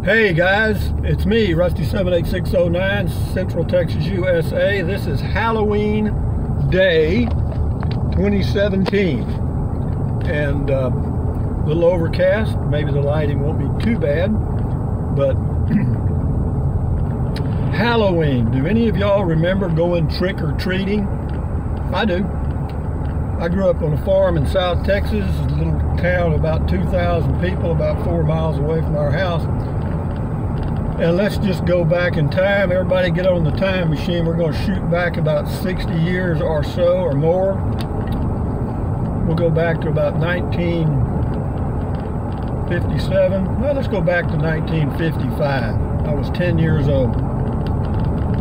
Hey guys, it's me, Rusty78609, Central Texas, USA. This is Halloween Day 2017, and a little overcast. Maybe the lighting won't be too bad, but Halloween. Do any of y'all remember going trick-or-treating? I do. I grew up on a farm in South Texas, a little town of about 2,000 people, about 4 miles away from our house. And let's just go back in time. Everybody get on the time machine. We're going to shoot back about 60 years or so or more. We'll go back to about 1957. Well, let's go back to 1955. I was 10 years old.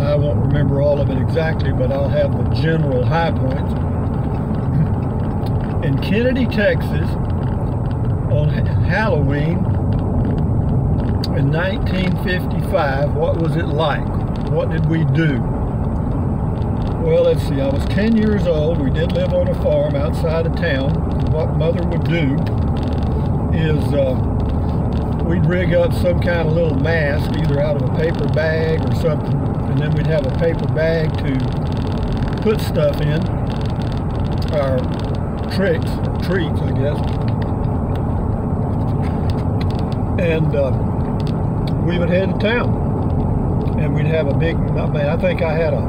I won't remember all of it exactly, but I'll have the general high points. In Kennedy, Texas, on Halloween, in 1955, what was it like? What did we do? Well, let's see, I was 10 years old. We did live on a farm outside of town. What Mother would do is we'd rig up some kind of little mask, either out of a paper bag or something, and then we'd have a paper bag to put stuff in, our treats, I guess, and we would head to town, and we'd have a big, I think I had a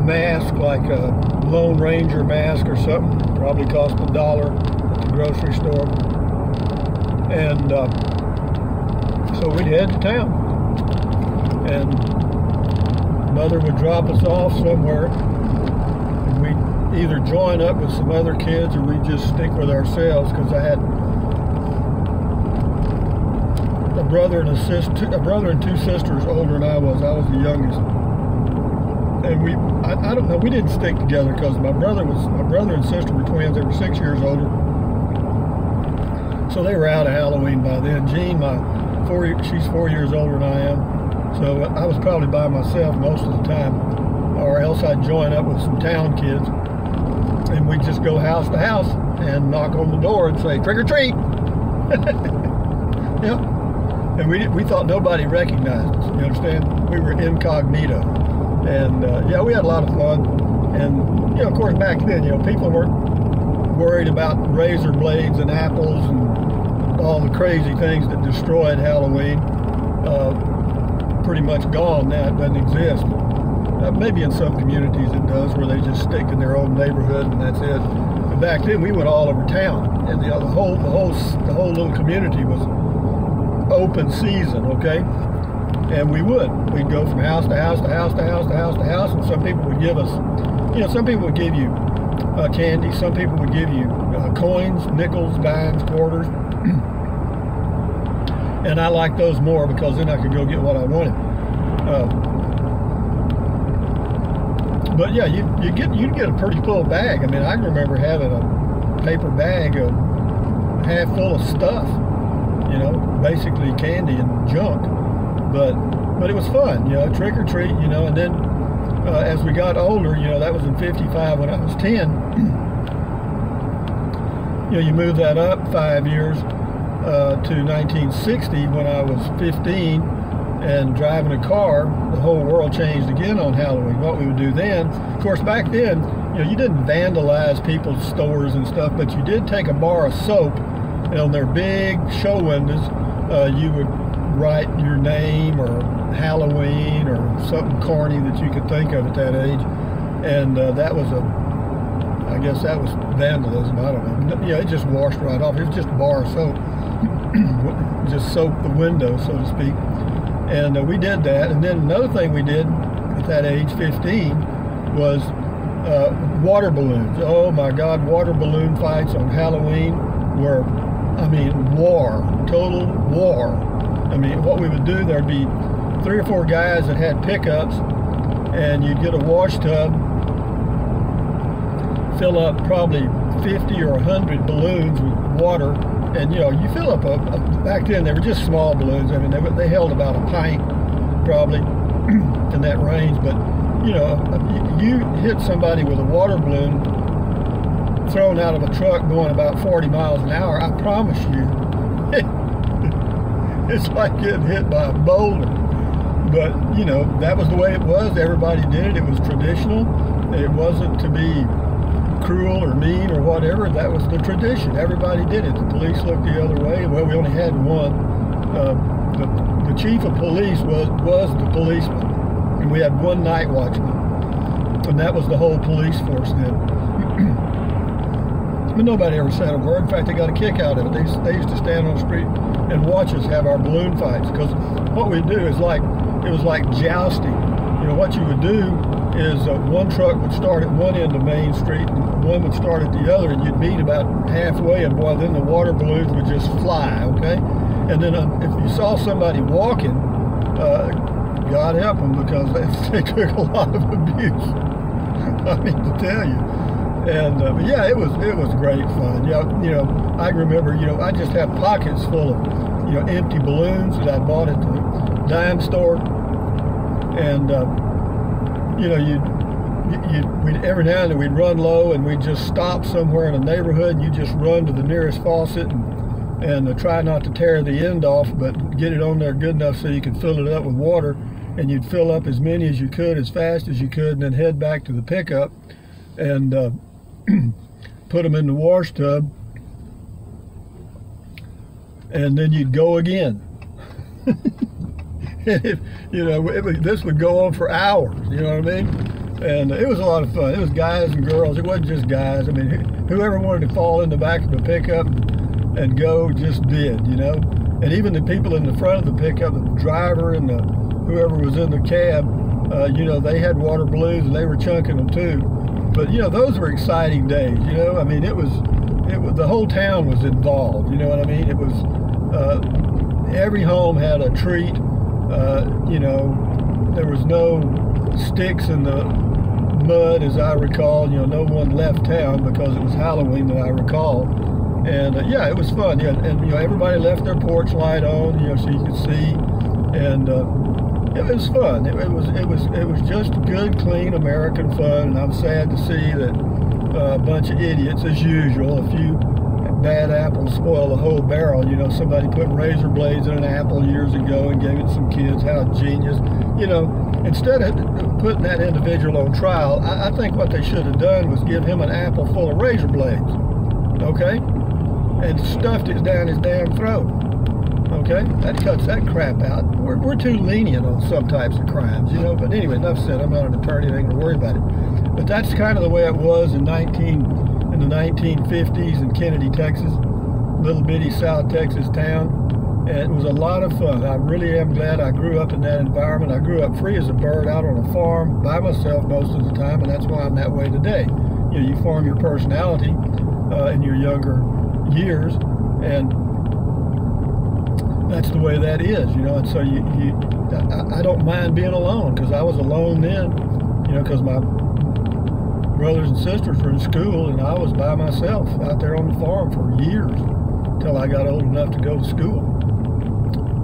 mask, like a Lone Ranger mask or something, probably cost $1 at the grocery store, and so we'd head to town, and Mother would drop us off somewhere, and we'd either join up with some other kids or we'd just stick with ourselves, because I had a brother and two sisters older than I was. I was the youngest, and I don't know, we didn't stick together because my brother and sister were twins. They were 6 years older, so they were out of Halloween by then. Jean, she's 4 years older than I am, so I was probably by myself most of the time, or else I'd join up with some town kids, and we'd just go house to house and knock on the door and say, trick or treat. Yep. And we thought nobody recognized us, you understand? We were incognito. And yeah, we had a lot of fun. And, you know, of course, back then, you know, people weren't worried about razor blades and apples and all the crazy things that destroyed Halloween. Pretty much gone now, it doesn't exist. Maybe in some communities it does, where they just stick in their own neighborhood and that's it. But back then we went all over town, and the whole little community was open season, okay? And we'd go from house to house to house to house to house to house, and some people would give us, you know, some people would give you candy, some people would give you coins, nickels, dimes, quarters, and I liked those more because then I could go get what I wanted. But yeah, you'd get a pretty full bag. I mean, I can remember having a paper bag half full of stuff, you know, basically candy and junk, but it was fun, you know, trick or treat, you know. And then as we got older, you know, that was in 55 when I was 10, you know, you move that up 5 years to 1960 when I was 15 and driving a car. The whole world changed again on Halloween. What we would do then, of course, back then, you know, you didn't vandalize people's stores and stuff, but you did take a bar of soap, and on their big show windows, you would write your name or Halloween or something corny that you could think of at that age. And that was I guess that was vandalism, I don't know. Yeah, it just washed right off. It was just a bar of soap. Just soaked the window, so to speak. And we did that. And then another thing we did at that age, 15, was water balloons. Oh my God, water balloon fights on Halloween were, I mean, war, total war. I mean, what we would do, there'd be 3 or 4 guys that had pickups, and you'd get a wash tub, fill up probably 50 or 100 balloons with water, and you know, you fill up back then they were just small balloons. I mean, they held about a pint probably in that range. But you know, you hit somebody with a water balloon thrown out of a truck going about 40 miles an hour, I promise you It's like getting hit by a boulder. But, you know, that was the way it was. Everybody did it. It was traditional. It wasn't to be cruel or mean or whatever. That was the tradition. Everybody did it. The police looked the other way. Well, we only had one. The chief of police was the policeman. And we had one night watchman. And that was the whole police force then. But nobody ever said a word. In fact, they got a kick out of it. They used to stand on the street and watch us have our balloon fights. Because what we do is it was like jousting. You know, what you would do is one truck would start at one end of Main Street and one would start at the other, and you'd meet about halfway, and boy, then the water balloons would just fly, okay? And then if you saw somebody walking, God help them, because they took a lot of abuse. I mean, to tell you. And but yeah, it was great fun. Yeah, you know, I remember, you know, I just had pockets full of, you know, empty balloons that I bought at the dime store, and you know, we'd every now and then we'd run low, and we'd just stop somewhere in a neighborhood, and you just run to the nearest faucet and try not to tear the end off, but get it on there good enough so you can fill it up with water, and you'd fill up as many as you could as fast as you could, and then head back to the pickup and put them in the wash tub, and then you'd go again. You know, this would go on for hours, you know what I mean? And it was a lot of fun. It was guys and girls. It wasn't just guys. I mean, whoever wanted to fall in the back of the pickup and go just did, you know? And even the people in the front of the pickup, the driver and whoever was in the cab, you know, they had water balloons and they were chunking them too. But, you know, those were exciting days, you know? I mean, it was the whole town was involved, you know what I mean? It was, every home had a treat. You know, there was no sticks in the mud, as I recall. You know, no one left town because it was Halloween, that I recall. And yeah, it was fun. Yeah, and you know, everybody left their porch light on, you know, so you could see. And it was fun. It was just good, clean American fun. And I'm sad to see that a bunch of idiots, as usual, a few bad apples spoil the whole barrel. You know, somebody put razor blades in an apple years ago and gave it to some kids. How genius. You know, instead of putting that individual on trial, I think what they should have done was give him an apple full of razor blades, okay, and stuffed it down his damn throat, okay? That cuts that crap out. We're too lenient on some types of crimes, you know. But anyway, enough said. I'm not an attorney, I ain't gonna worry about it. But that's kind of the way it was in the 1950s in Kennedy, Texas, little bitty South Texas town. And it was a lot of fun. I really am glad I grew up in that environment. I grew up free as a bird out on a farm by myself most of the time, and that's why I'm that way today. You know, you form your personality in your younger years, and that's the way that is, you know. And so I don't mind being alone, because I was alone then, you know, because my brothers and sisters were in school, and I was by myself out there on the farm for years until I got old enough to go to school.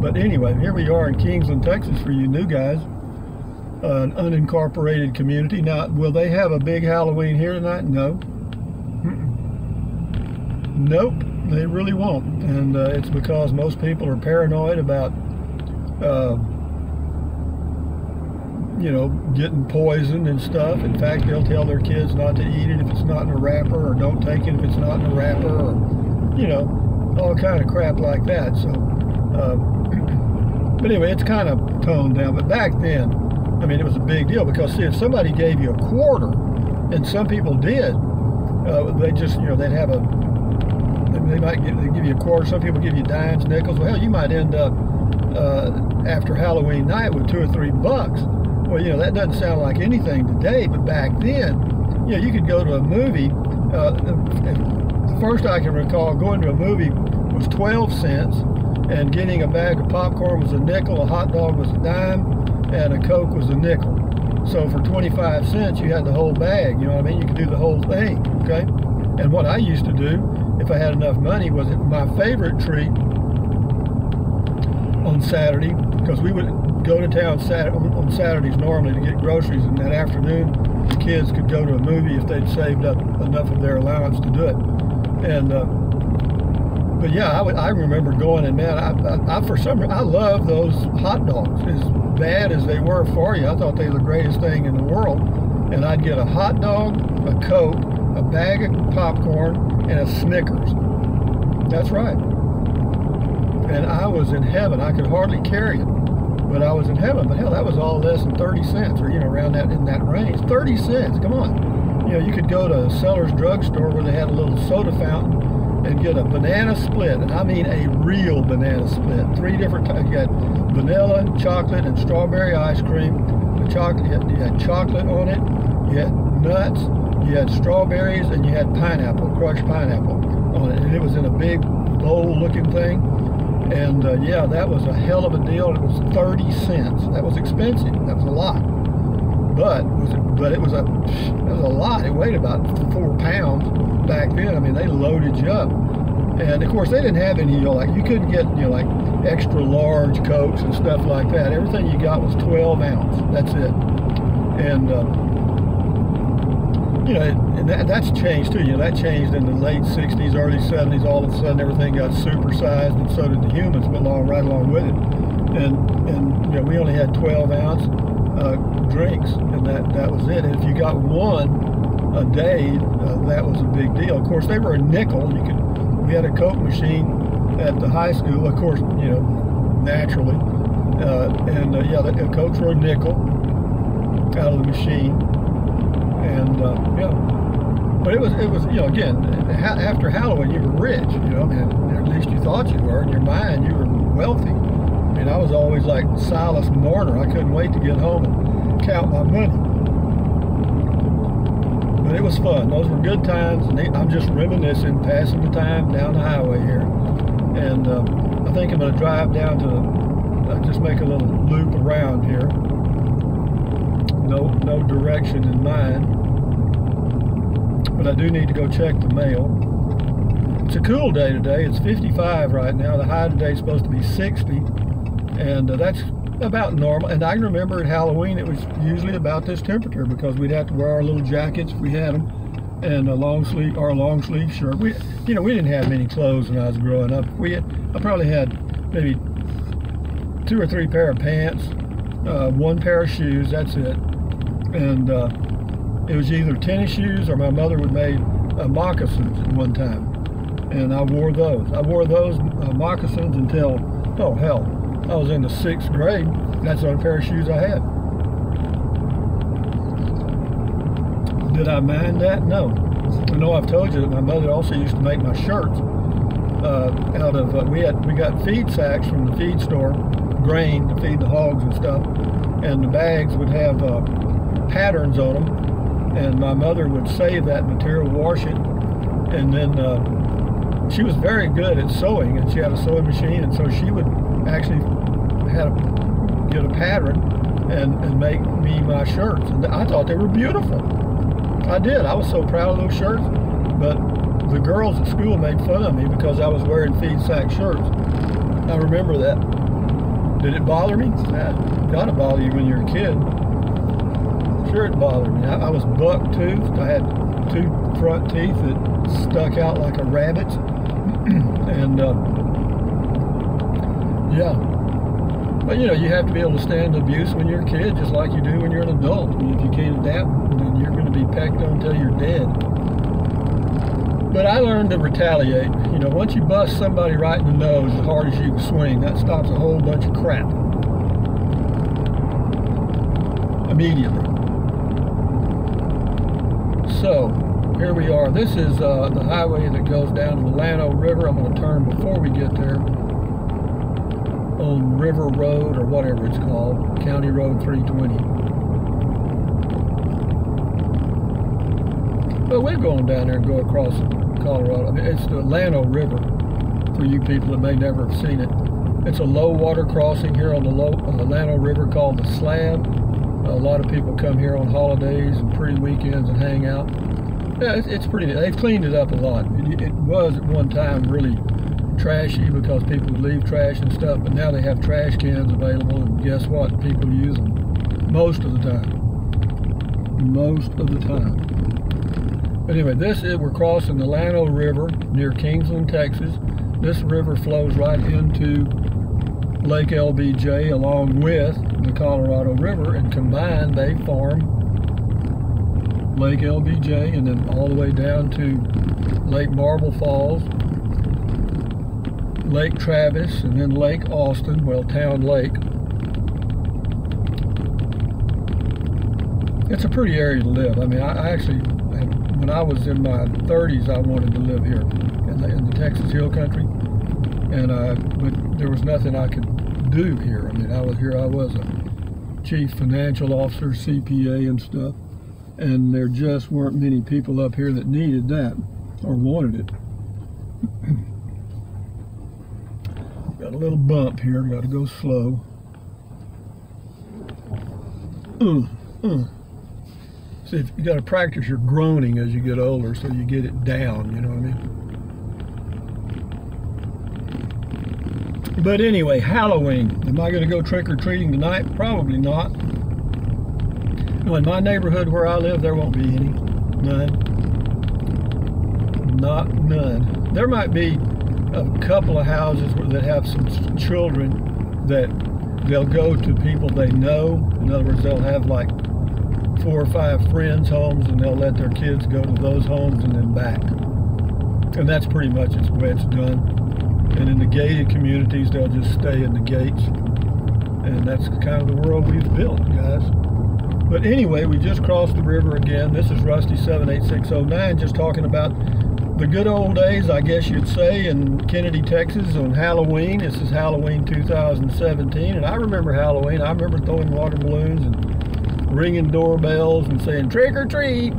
But anyway, here we are in Kingsland, Texas, for you new guys, an unincorporated community. Now, will they have a big Halloween here tonight? No. Nope, they really won't. And it's because most people are paranoid about you know, getting poisoned and stuff. In fact, they'll tell their kids not to eat it if it's not in a wrapper, or don't take it if it's not in a wrapper, or, you know, all kind of crap like that. So, but anyway, it's kind of toned down. But back then, I mean, it was a big deal, because, see, if somebody gave you a quarter, and some people did, they just, you know, they'd have they'd give you a quarter. Some people give you dimes, nickels. Well, hell, you might end up after Halloween night with $2 or $3. Well, you know, that doesn't sound like anything today, but back then, you know, you could go to a movie. The first I can recall going to a movie was 12 cents, and getting a bag of popcorn was a nickel, a hot dog was a dime, and a Coke was a nickel. So for 25 cents, you had the whole bag, you know what I mean? You could do the whole thing, okay? And what I used to do, if I had enough money, was my favorite treat on Saturday, because we would go to town on Saturdays normally to get groceries, and that afternoon the kids could go to a movie if they'd saved up enough of their allowance to do it. And But yeah, I remember going, and man, for some reason, I love those hot dogs. As bad as they were for you, I thought they were the greatest thing in the world. And I'd get a hot dog, a Coke, a bag of popcorn, and a Snickers. That's right. And I was in heaven. I could hardly carry it, but I was in heaven. But hell, that was all less than 30 cents, or around that, in that range. 30 cents. Come on. You could go to Seller's drugstore where they had a little soda fountain and get a banana split, and I mean a real banana split. 3 different types. You had vanilla, chocolate, and strawberry ice cream. The chocolate, you had chocolate on it. You had nuts. You had strawberries, and you had pineapple, crushed pineapple on it, and it was in a big bowl-looking thing. And yeah, that was a hell of a deal. It was 30 cents. That was expensive. That was a lot. But it was a lot. It weighed about 4 pounds back then. I mean, they loaded you up. And of course, they didn't have any, like, you couldn't get, like extra large Cokes and stuff like that. Everything you got was 12 ounce. That's it. And and that's changed too. That changed in the late 60s, early 70s. All of a sudden, everything got supersized, and so did the humans went right along with it. And we only had 12 ounce drinks, and that was it. And if you got one a day, that was a big deal. Of course, they were a nickel. We had a Coke machine at the high school, of course, naturally. Yeah, the Cokes were a nickel out of the machine. And yeah, but it was again, after Halloween, you were rich. I mean, at least you thought you were. In your mind, you were wealthy. I mean, I was always like Silas Marner. I couldn't wait to get home and count my money. But it was fun. Those were good times, and I'm just reminiscing, passing the time down the highway here. And I think I'm going to drive down to just make a little loop around here. No direction in mind, but I do need to go check the mail. It's a cool day today. It's 55 right now. The high today is supposed to be 60, and that's about normal. And I remember at Halloween it was usually about this temperature, because we'd have to wear our little jackets if we had them, and our long sleeve shirt. We didn't have many clothes when I was growing up. I probably had maybe 2 or 3 pair of pants, 1 pair of shoes. That's it. And it was either tennis shoes, or my mother would make moccasins at one time, and I wore those. I wore those moccasins until, oh hell, I was in the 6th grade. That's the only pair of shoes I had. Did I mind that? No. I know I've told you that my mother also used to make my shirts out of, we got feed sacks from the feed store, grain to feed the hogs and stuff, and the bags would have patterns on them, and my mother would save that material, wash it, and then she was very good at sewing, and she had a sewing machine, and so she would actually get a pattern and make me my shirts, and I thought they were beautiful. I did. I was so proud of those shirts, but the girls at school made fun of me because I was wearing feed sack shirts. I remember that. Did it bother me? Gotta bother you when you're a kid. Sure, it bothered me. I was buck-toothed. I had 2 front teeth that stuck out like a rabbit's. And yeah. But you have to be able to stand abuse when you're a kid, just like you do when you're an adult. If you can't adapt, then you're going to be pecked on until you're dead. But I learned to retaliate. Once you bust somebody right in the nose as hard as you can swing, that stops a whole bunch of crap. Immediately. So, here we are. This is the highway that goes down to the Llano River. I'm going to turn before we get there on River Road, or whatever it's called, County Road 320. But we're going down there and go across Colorado. I mean, it's the Llano River, for you people that may never have seen it. It's a low water crossing here on the Llano River called the Slab. A lot of people come here on holidays and pre-weekends and hang out. Yeah, it's pretty. They've cleaned it up a lot. It was at one time really trashy because people would leave trash and stuff, but now they have trash cans available, and guess what? People use them most of the time. Most of the time. But anyway, we're crossing the Llano River near Kingsland, Texas, This river flows right into Lake LBJ along with the Colorado River, and combined they form Lake LBJ, and then all the way down to Lake Marble Falls, Lake Travis, and then Lake Austin, well, Town Lake. It's a pretty area to live. I mean, I actually, when I was in my 30s, I wanted to live here in the Texas Hill Country, and but there was nothing I could do here. I mean, I was a chief financial officer, CPA and stuff, and there just weren't many people up here that needed that or wanted it. Got a little bump here, got to go slow. See, you got to practice your groaning as you get older so you get it down, you know what I mean? But anyway, Halloween. Am I going to go trick-or-treating tonight? Probably not. No, in my neighborhood where I live, there won't be any. None. Not none. There might be a couple of houses that have some children that they'll go to people they know. In other words, they'll have like 4 or 5 friends' homes, and they'll let their kids go to those homes and then back. And that's pretty much the way it's done. And in the gated communities, they'll just stay in the gates. And that's kind of the world we've built, guys. But anyway, we just crossed the river again. This is Rusty 78609, just talking about the good old days, I guess you'd say, in Kennedy, Texas on Halloween. This is Halloween 2017, and I remember Halloween. I remember throwing water balloons and ringing doorbells and saying trick or treat.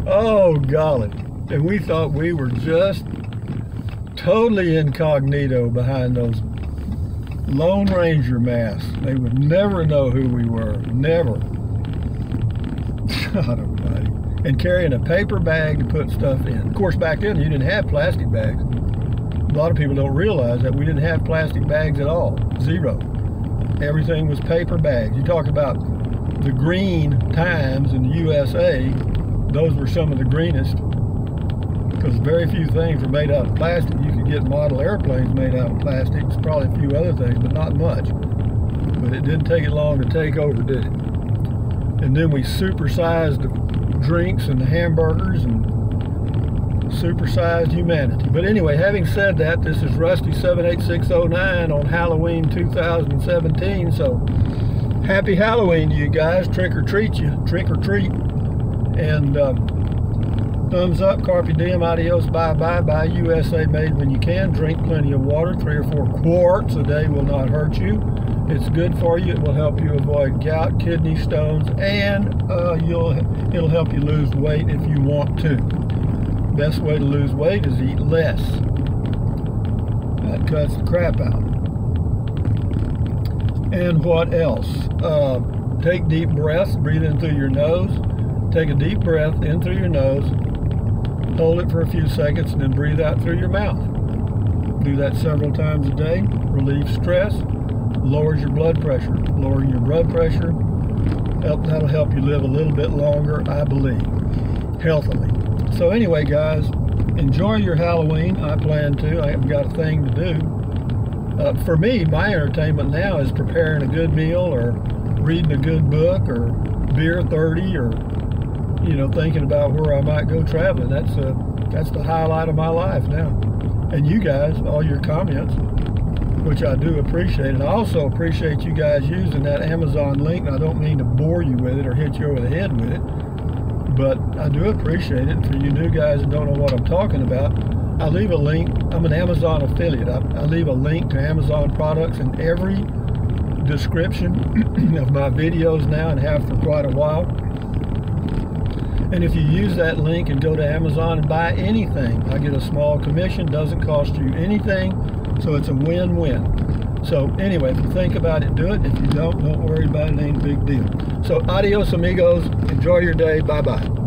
Oh golly, and we thought we were just totally incognito behind those Lone Ranger masks. They would never know who we were, never. God almighty. And carrying a paper bag to put stuff in. Of course, back then you didn't have plastic bags. A lot of people don't realize that we didn't have plastic bags at all. Zero. Everything was paper bags. You talk about the green times in the USA, those were some of the greenest, because very few things were made out of plastic. You could get model airplanes made out of plastic, probably a few other things, but not much. But it didn't take it long to take over, did it? And then we supersized the drinks and the hamburgers and supersized humanity. But anyway, having said that, this is Rusty 78609 on Halloween 2017. So happy Halloween to you guys. Trick or treat you. Trick or treat. And thumbs up, carpe diem, adios, bye-bye. Buy USA made when you can. Drink plenty of water. 3 or 4 quarts a day will not hurt you. It's good for you. It will help you avoid gout, kidney stones, and it'll help you lose weight if you want to. Best way to lose weight is eat less. That cuts the crap out. And what else? Take deep breaths. Breathe in through your nose. Take a deep breath in through your nose. Hold it for a few seconds and then breathe out through your mouth. Do that several times a day. Relieves stress. Lowers your blood pressure. Lowering your blood pressure, that'll help you live a little bit longer, I believe, healthily. So anyway, guys, enjoy your Halloween. I plan to. I've got a thing to do. For me, my entertainment now is preparing a good meal or reading a good book or beer 30 or, you know, thinking about where I might go traveling. That's the highlight of my life now. And you guys, all your comments, which I do appreciate. And I also appreciate you guys using that Amazon link. And I don't mean to bore you with it or hit you over the head with it, but I do appreciate it. For you new guys that don't know what I'm talking about, I leave a link. I'm an Amazon affiliate. I leave a link to Amazon products in every description of my videos now, and have for quite a while. And if you use that link and go to Amazon and buy anything, I get a small commission. Doesn't cost you anything. So it's a win-win. So anyway, if you think about it, do it. If you don't worry about it. It ain't a big deal. So adios, amigos. Enjoy your day. Bye-bye.